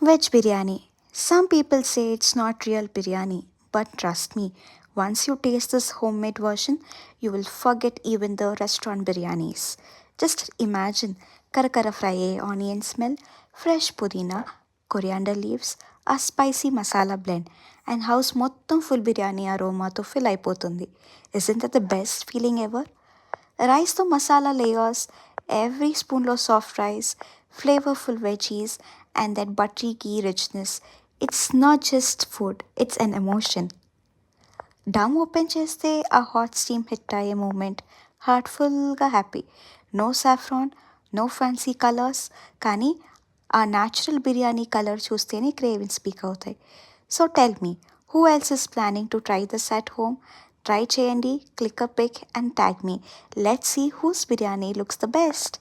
Veg biryani. Some people say it's not real biryani, but trust me, once you taste this homemade version, you will forget even the restaurant biryanis. Just imagine karakara fry, onion smell, fresh pudina, coriander leaves, a spicy masala blend, and house మొత్తం full biryani aromaతో fill అయిపోతుంది. Isn't that the best feeling ever? Rice to masala layers, every spoonload soft rice, flavorful veggies, and that buttery ghee richness. It's not just food, it's an emotion. Dum open cheste a hot steam hit aye moment, heartfulగా happy. No saffron, no fancy colors, కానీ ఆ natural biryani colour చూస్తేనే craving speak అవుతాయి. So tell me, who else is planning to try this at home? Try చేయండి, click a pic and tag me. Let's see whose biryani looks the best.